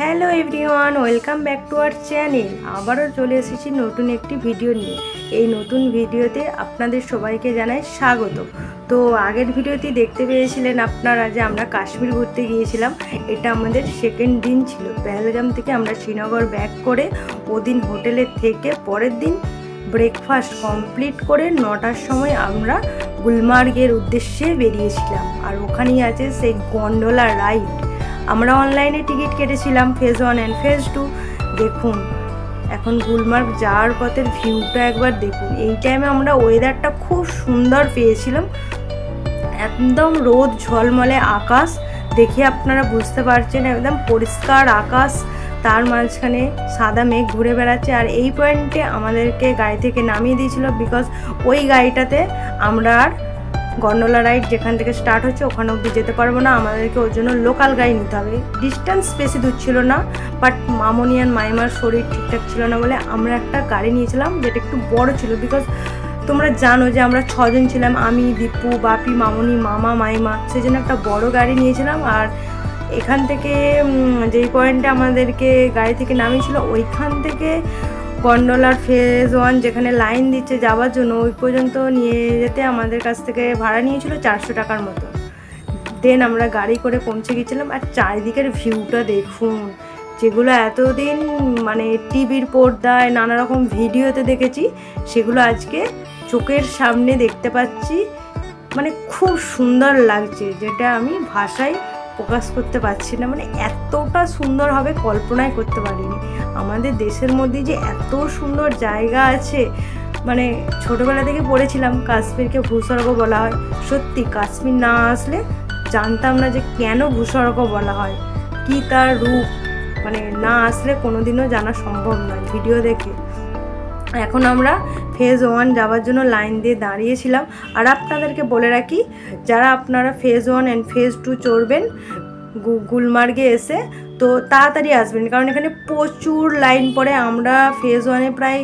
Hello everyone, welcome back to our channel. আবারও চলে এসেছি নতুন একটি ভিডিও নিয়ে। এই নতুন ভিডিওতে আপনাদের সবাইকে জানাই স্বাগত। তো আগের ভিডিওতে দেখতে পেয়েছিলেন আপনারা যে আমরা কাশ্মীর ঘুরতে গিয়েছিলাম। এটা আমাদের সেকেন্ড দিন ছিল। পেহেলগাম থেকে আমরা শ্রীনগর ব্যাক করে ওদিন হোটেলে থেকে পরের দিন ব্রেকফাস্ট কমপ্লিট করে 9টার সময় আমরা গুলমার্গের উদ্দেশ্যে বেরিয়েছিলাম। আর ওখানেই আছে সেই গন্ডোলা রাইড। আমরা অনলাইনে টিকিট কেটেছিলাম ফেজ 1 অ্যান্ড ফেজ 2। দেখুন এখন গুলমার্গ যাওয়ার পথের ভিউটা একবার দেখুন। এই টাইমে আমরা ওয়েদারটা খুব সুন্দর পেয়েছিলাম, একদম রোদ ঝলমলে আকাশ দেখে আপনারা বুঝতে পারছেন, একদম পরিষ্কার আকাশ, তার মাঝখানে সাদা মেঘ ঘুরে বেড়াচ্ছে। আর এই পয়েন্টে আমাদেরকে গাড়ি থেকে নামিয়ে দিয়েছিল, বিকজ ওই গাড়িটাতে আমরা আর গন্ডোলা রাইড যেখান থেকে স্টার্ট হচ্ছে ওখানে অবধি যেতে পারবো না, আমাদেরকে ওর জন্য লোকাল গাড়ি নিতে হবে। ডিস্টেন্স বেশি দূর ছিল না, বাট মামনি আর মাইমার শরীর ঠিকঠাক ছিল না বলে আমরা একটা গাড়ি নিয়েছিলাম যেটা একটু বড় ছিল। বিকজ তোমরা জানো যে আমরা 6 জন ছিলাম, আমি, দীপু, বাপি, মামনি, মামা, মাইমা, সেই জন্য একটা বড় গাড়ি নিয়েছিলাম। আর এখান থেকে যেই পয়েন্টে আমাদেরকে গাড়ি থেকে নামিয়েছিল ওইখান থেকে গন্ডোলার ফেজ 1 যেখানে লাইন দিচ্ছে যাওয়ার জন্য ওই পর্যন্ত নিয়ে যেতে আমাদের কাছ থেকে ভাড়া নিয়েছিল 400 টাকার মতো। দেন আমরা গাড়ি করে পৌঁছে গেছিলাম। আর চারিদিকের ভিউটা দেখুন, যেগুলো এতদিন মানে টিভির পর্দায় নানা রকম ভিডিওতে দেখেছি সেগুলো আজকে চোখের সামনে দেখতে পাচ্ছি। মানে খুব সুন্দর লাগছে, যেটা আমি ভাষায় প্রকাশ করতে পারছি না। মানে এতটা সুন্দর হবে কল্পনাই করতে পারিনি। আমাদের দেশের মধ্যে যে এত সুন্দর জায়গা আছে, মানে ছোটোবেলা থেকে পড়েছিলাম কাশ্মীরকে ভূস্বর্গ বলা হয়। সত্যি কাশ্মীর না আসলে জানতাম না যে কেন ভূস্বর্গ বলা হয়, কি তার রূপ, মানে না আসলে কোনোদিনও জানা সম্ভব নয় ভিডিও দেখে। এখন আমরা ফেজ 1 যাওয়ার জন্য লাইন দিয়ে দাঁড়িয়েছিলাম। আর আপনাদেরকে বলে রাখি, যারা আপনারা ফেজ 1 অ্যান্ড ফেজ 2 চড়বেন গুলমার্গে এসে, তো তাড়াতাড়ি আসবেন, কারণ এখানে প্রচুর লাইন পড়ে। আমরা ফেজ 1-এ প্রায়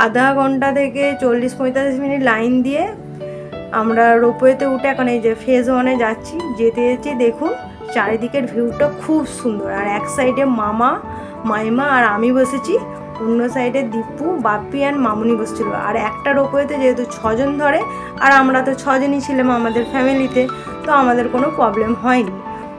আধা ঘন্টা থেকে 40-45 মিনিট লাইন দিয়ে আমরা রোপওয়েতে উঠে এখন এই যে ফেজ 1-এ যাচ্ছি। যেতে যেতে দেখুন চারিদিকের ভিউটা খুব সুন্দর। আর এক সাইডে মামা, মাইমা আর আমি বসেছি, অন্য সাইডে দীপু, বাপ্পি আর মামুনি বসছিল। আর একটা রোপওয়েতে যেহেতু 6 জন ধরে, আর আমরা তো 6 জনই ছিলাম আমাদের ফ্যামিলিতে, তো আমাদের কোনো প্রবলেম হয়নি।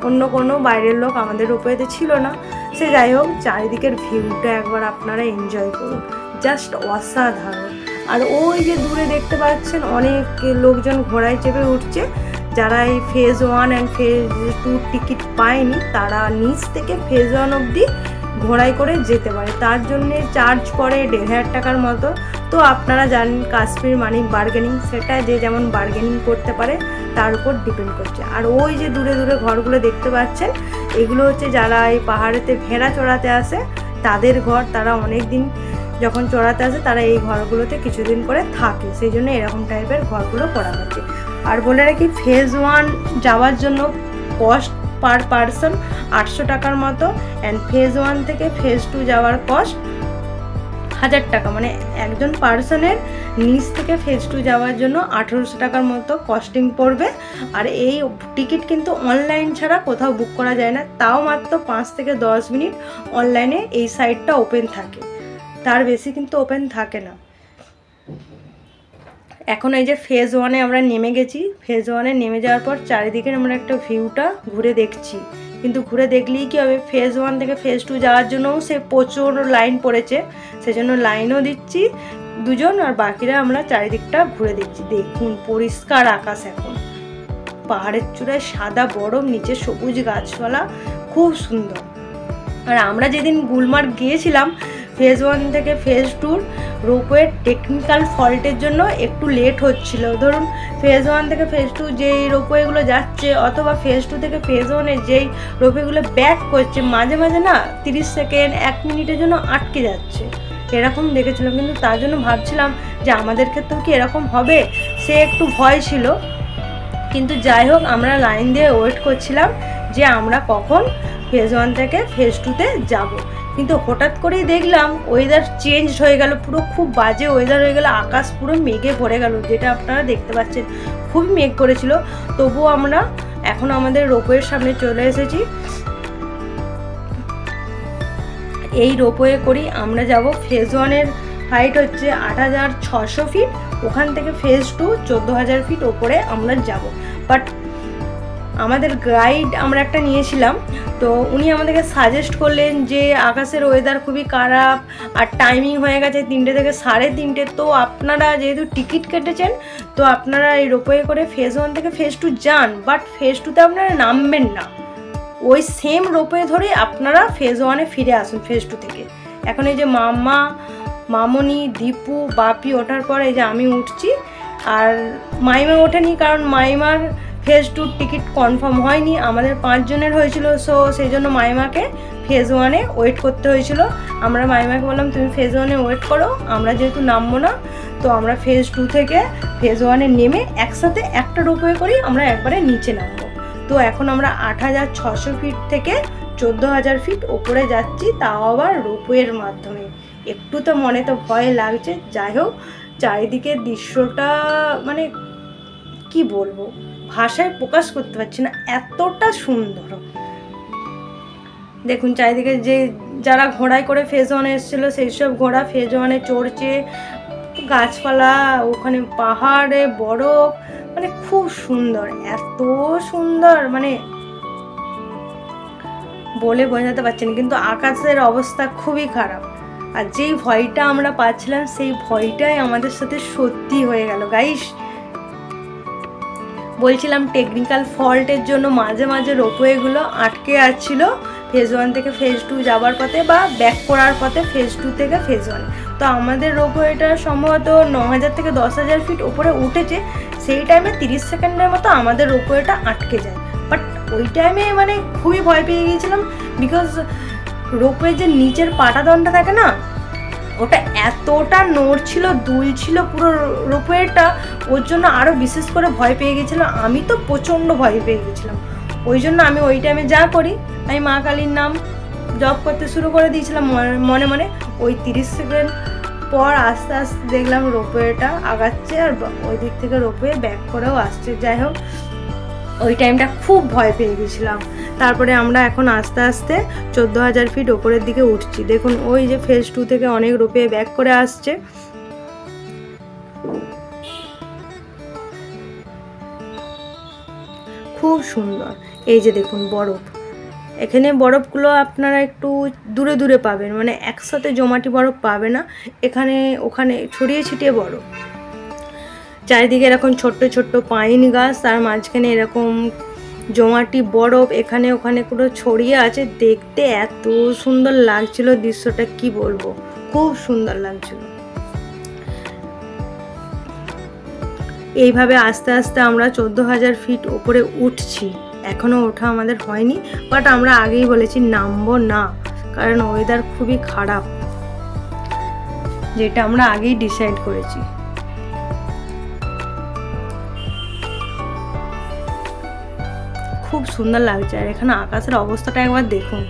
অন্য কোনো বাইরের লোক আমাদের রোপওয়েতে ছিল না। সে যাই হোক, চারিদিকের ভিউটা একবার আপনারা এনজয় করুন, জাস্ট অসাধারণ। আর ওই যে দূরে দেখতে পাচ্ছেন অনেক লোকজন ঘোড়ায় চেপে উঠছে। যারা এই ফেজ 1 অ্যান্ড ফেজ 2 টিকিট পায়নি তারা নিচ থেকে ফেজ 1 অবধি ঘোড়ায় করে যেতে পারে। তার জন্যে চার্জ পড়ে 1500 টাকার মতো। তো আপনারা জানেন কাশ্মীর মানে বার্গেনিং, সেটা যে যেমন বার্গেনিং করতে পারে তার উপর ডিপেন্ড করছে। আর ওই যে দূরে দূরে ঘরগুলো দেখতে পাচ্ছেন, এগুলো হচ্ছে যারা এই পাহাড়েতে ভেড়া চড়াতে আসে তাদের ঘর। তারা অনেক দিন যখন চড়াতে আসে তারা এই ঘরগুলোতে কিছুদিন করে থাকে, সেই জন্য এরকম টাইপের ঘরগুলো করা হচ্ছে। আর বলে রাখি, ফেজ 1 যাওয়ার জন্য কস্ট পার পারসন 800 টাকার মতো, অ্যান্ড ফেজ 1 থেকে ফেজ 2 যাওয়ার কস্ট 1000 টাকা। মানে একজন পার্সনের নিচ থেকে ফেজ 2 যাওয়ার জন্য 1800 টাকার মতো কস্টিং পড়বে। আর এই টিকিট কিন্তু অনলাইন ছাড়া কোথাও বুক করা যায় না, তাও মাত্র 5 থেকে 10 মিনিট অনলাইনে এই সাইটটা ওপেন থাকে, তার বেশি কিন্তু ওপেন থাকে না। এখন এই যে ফেজ 1-এ আমরা নেমে গেছি। ফেজ 1-এ নেমে যাওয়ার পর চারিদিকে আমরা একটা ভিউটা ঘুরে দেখছি, কিন্তু ঘুরে দেখলেই কি হবে, ফেজ 1 থেকে ফেজ 2 যাওয়ার জন্যও সে প্রচুর লাইন পড়েছে, সেজন্য লাইনও দিচ্ছি 2 জন, আর বাকিরা আমরা চারিদিকটা ঘুরে দেখছি। দেখুন পরিষ্কার আকাশ, এখন পাহাড়ের চূড়ায় সাদা বরফ, নিচে সবুজ গাছপালা, খুব সুন্দর। আর আমরা যেদিন গুলমার্গ গিয়েছিলাম ফেজ 1 থেকে ফেজ 2 রোপওয়ের টেকনিক্যাল ফল্টের জন্য একটু লেট হচ্ছিল। ধরুন ফেজ 1 থেকে ফেজ 2 যেই রোপওয়েগুলো যাচ্ছে, অথবা ফেজ 2 থেকে ফেজ 1-এ যেই রোপওয়েগুলো ব্যাক করছে, মাঝে মাঝে না 30 সেকেন্ড 1 মিনিটের জন্য আটকে যাচ্ছে, এরকম দেখেছিলাম। কিন্তু তার জন্য ভাবছিলাম যে আমাদের ক্ষেত্রেও কি এরকম হবে, সে একটু ভয় ছিল। কিন্তু যাই হোক, আমরা লাইন দিয়ে ওয়েট করছিলাম যে আমরা কখন ফেজ 1 থেকে ফেজ 2-তে যাব। কিন্তু হঠাৎ করেই দেখলাম ওয়েদার চেঞ্জ হয়ে গেল, পুরো খুব বাজে ওয়েদার হয়ে গেল, আকাশ পুরো মেঘে ভরে গেল, যেটা আপনারা দেখতে পাচ্ছেন খুবই মেঘ করেছিল। তবুও আমরা এখন আমাদের রোপওয়ের সামনে চলে এসেছি। এই রোপওয়ে করি আমরা যাব ফেজ 1-এর হাইট হচ্ছে 8600 ফিট, ওখান থেকে ফেজ 2 14,000 ফিট ওপরে আমরা যাব। বাট আমাদের গাইড আমরা একটা নিয়েছিলাম, তো উনি আমাদেরকে সাজেস্ট করলেন যে আকাশের ওয়েদার খুবই খারাপ আর টাইমিং হয়ে গেছে 3টে থেকে 3:30, তো আপনারা যেহেতু টিকিট কেটেছেন তো আপনারা এই রোপওয়ে করে ফেজ 1 থেকে ফেজ 2 যান, বাট ফেজ 2তে আপনারা নামবেন না, ওই সেম রোপওয়ে ধরে আপনারা ফেজ 1-এ ফিরে আসুন ফেজ 2 থেকে। এখন এই যে মামা, মামনি, দীপু, বাপি ওঠার পর এই যে আমি উঠছি, আর মাইমা ওঠেনি কারণ মাইমার ফেজ 2 টিকিট কনফার্ম হয়নি, আমাদের 5 জনের হয়েছিল, সো সেই জন্য মাইমাকে ফেজ 1-এ ওয়েট করতে হয়েছিল। আমরা মাইমাকে বললাম তুমি ফেজ 1-এ ওয়েট করো, আমরা যেহেতু নামবো না তো আমরা ফেজ 2 থেকে ফেজ 1-এ নেমে একসাথে একটা রোপওয়ে করি আমরা একবারে নিচে নামবো। তো এখন আমরা 8600 ফিট থেকে 14,000 ফিট ওপরে যাচ্ছি, তাও আবার রোপওয়ের মাধ্যমে। একটু তো মনে তো ভয় লাগছে, যাই হোক চারিদিকের দৃশ্যটা মানে কি বলবো, ভাষায় প্রকাশ করতে পারছি না, এতটা সুন্দর। দেখুন চারিদিকে যে যারা ঘোড়ায় করে ফেজ 1-এ এসেছিলো সেই সব ঘোড়া ফেজ 1-এ চড়ছে, গাছপালা, ওখানে পাহাড়ে বরফ, মানে খুব সুন্দর, এত সুন্দর মানে বলে বোঝাতে পারছি না। কিন্তু আকাশের অবস্থা খুবই খারাপ, আর যেই ভয়টা আমরা পাচ্ছিলাম সেই ভয়টাই আমাদের সাথে সত্যি হয়ে গেল গাইস। বলছিলাম টেকনিক্যাল ফল্টের জন্য মাঝে মাঝে রোপওয়েগুলো আটকে যাচ্ছিলো ফেজ 1 থেকে ফেজ 2 যাবার পথে বা ব্যাক করার পথে ফেজ 2 থেকে ফেজ 1। তো আমাদের রোপওয়েটা সম্ভবত 9,000 থেকে 10,000 ফিট উপরে উঠেছে, সেই টাইমে 30 সেকেন্ডের মতো আমাদের রোপওয়েটা আটকে যায়। বাট ওই টাইমে মানে খুবই ভয় পেয়ে গিয়েছিলাম, বিকজ রোপওয়ে যে নিচের পাটাতনটা থাকে না, ওটা এতটা নড়ছিল, দুলছিল পুরো রোপওয়েটা, ওর জন্য আরও বিশেষ করে ভয় পেয়ে গেছিলাম। আমি তো প্রচণ্ড ভয় পেয়ে গেছিলাম, ওই জন্য আমি ওই টাইমে যা করি আমি মা কালীর নাম জপ করতে শুরু করে দিয়েছিলাম মনে মনে। ওই 30 সেকেন্ড পর আস্তে আস্তে দেখলাম রোপওয়েটা আগাচ্ছে আর ওই দিক থেকে রোপওয়ে ব্যাক করেও আসছে। যাই হোক ওই টাইমটা খুব ভয় পেয়ে গেছিলাম। তারপরে আমরা এখন আস্তে আস্তে 14,000 ফিট ওপরের দিকে উঠছি। দেখুন ওই যে ফেজ 2 থেকে অনেক রোপওয়ে ব্যাক করে আসছে। খুব সুন্দর, এই যে দেখুন বরফ, এখানে বরফগুলো আপনারা একটু দূরে দূরে পাবেন, মানে একসাথে জমাটি বরফ পাবে না, এখানে ওখানে ছড়িয়ে ছিটিয়ে বরফ। চারিদিকে এরকম ছোট্ট ছোট্ট পাইন গাছ, তার মাঝখানে এরকম জমাটি বরফ এখানে ওখানে পুরো ছড়িয়ে আছে। দেখতে এত সুন্দর লাগছিল দৃশ্যটা, কি বলবো, খুব সুন্দর লাগছিল। এইভাবে আস্তে আস্তে আমরা 14,000 ফিট ওপরে উঠছি। এখনও ওঠা আমাদের হয়নি, বাট আমরা আগেই বলেছি নামবো না, কারণ ওয়েদার খুবই খারাপ, যেটা আমরা আগেই ডিসাইড করেছি। খুব সুন্দর লাগছে। আর এখানে আকাশের অবস্থাটা একবার দেখুন,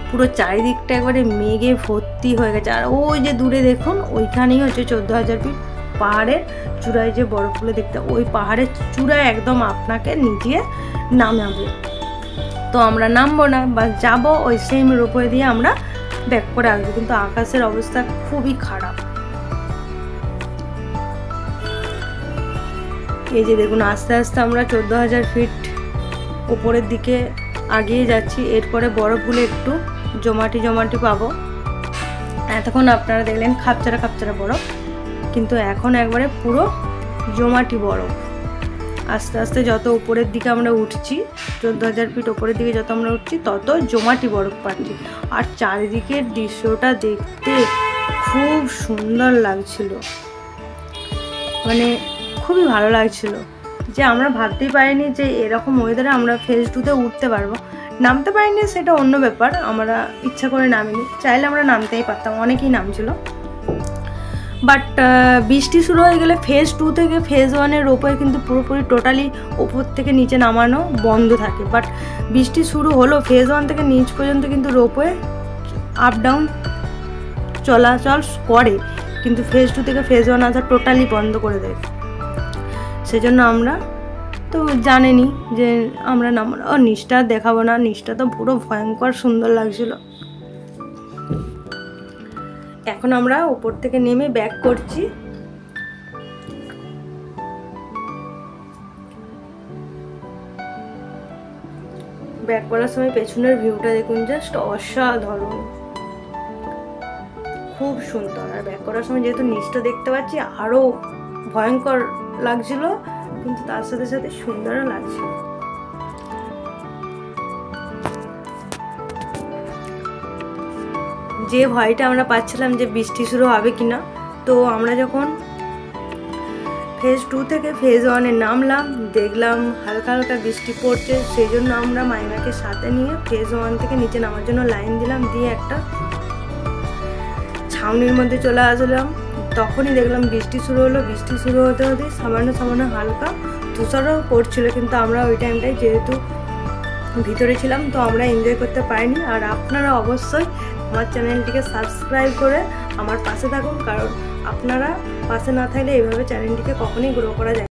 পুরো চারিদিকটা একবারে মেঘে ভর্তি হয়ে গেছে। আর ওই যে দূরে দেখুন ওইখানেই হচ্ছে 14,000 ফিট, পাহাড়ের চূড়ায় যে বরফগুলো দেখতে, ওই পাহাড়ের চূড়ায় একদম আপনাকে নিচে নামাবে। তো আমরা নামবো না বা যাবো ওই সেম রোপওয়ে দিয়ে আমরা ব্যাক করে আসবো, কিন্তু আকাশের অবস্থা খুবই খারাপ। এই যে দেখুন আস্তে আস্তে আমরা 14,000 ফিট উপরের দিকে আগিয়ে যাচ্ছি। এরপরে বরফগুলো একটু জমাটি জমাটি পাবো। এতক্ষণ আপনারা দেখলেন খাপচারা খাপচারা বরফ, কিন্তু এখন একবারে পুরো জমাটি বরফ। আস্তে আস্তে যত উপরের দিকে আমরা উঠছি, 14,000 ফিট উপরের দিকে যত আমরা উঠছি তত জমাটি বরফ পাচ্ছি। আর চারিদিকের দৃশ্যটা দেখতে খুব সুন্দর লাগছিল, মানে খুবই ভালো লাগছিল। যে আমরা ভাবতেই পারিনি যে এরকম ওয়েদারে আমরা ফেজ 2-তে উঠতে পারবো। নামতে পারিনি সেটা অন্য ব্যাপার, আমরা ইচ্ছা করে নামিনি, চাইলে আমরা নামতেই পারতাম, অনেকেই নামছিল। বাট বৃষ্টি শুরু হয়ে গেলে ফেজ 2 থেকে ফেজ 1-এর রোপওয়ে কিন্তু পুরোপুরি টোটালি ওপর থেকে নিচে নামানো বন্ধ থাকে। বাট বৃষ্টি শুরু হলো, ফেজ 1 থেকে নিচ পর্যন্ত কিন্তু রোপওয়ে আপ ডাউন চলাচল করে, কিন্তু ফেজ 2 থেকে ফেজ 1 আসা টোটালি বন্ধ করে দেয়। সেজন্য আমরা তো জানেনি যে আমরা নামবো না। ও নিচটা দেখাবো না, নিচটা তো পুরো ভয়ঙ্কর সুন্দর লাগছিল। এখন আমরা উপর থেকে নেমে ব্যাক করছি। ব্যাক করার সময় পেছনের ভিউটা দেখুন, জাস্ট অসাধারণ, খুব সুন্দর। আর ব্যাক করার সময় যেহেতু নিচটা দেখতে পাচ্ছি আরো ভয়ঙ্কর লাগছিল, কিন্তু তার সাথে সাথে সুন্দরও লাগছিল। যে ভয়টা আমরা পাচ্ছিলাম যে বৃষ্টি শুরু হবে কিনা, তো আমরা যখন ফেজ 2 থেকে ফেজ 1-এ নামলাম, দেখলাম হালকা হালকা বৃষ্টি পড়ছে। সেই জন্য আমরা মাইমাকে সাথে নিয়ে ফেজ 1 থেকে নিচে নামার জন্য লাইন দিলাম, দিয়ে একটা ছাউনির মধ্যে চলে আসলাম। তখনই দেখলাম বৃষ্টি শুরু হলো। বৃষ্টি শুরু হতে হতে সামান্য সামান্য হালকা তুষারও পড়ছিল, কিন্তু আমরা ওই টাইমটায় যেহেতু ভিতরে ছিলাম তো আমরা এনজয় করতে পারিনি। আর আপনারা অবশ্যই আমার চ্যানেলটিকে সাবস্ক্রাইব করে আমার পাশে থাকুন, কারণ আপনারা পাশে না থাকলে এইভাবে চ্যানেলটিকে কখনোই গ্রো করা যায়।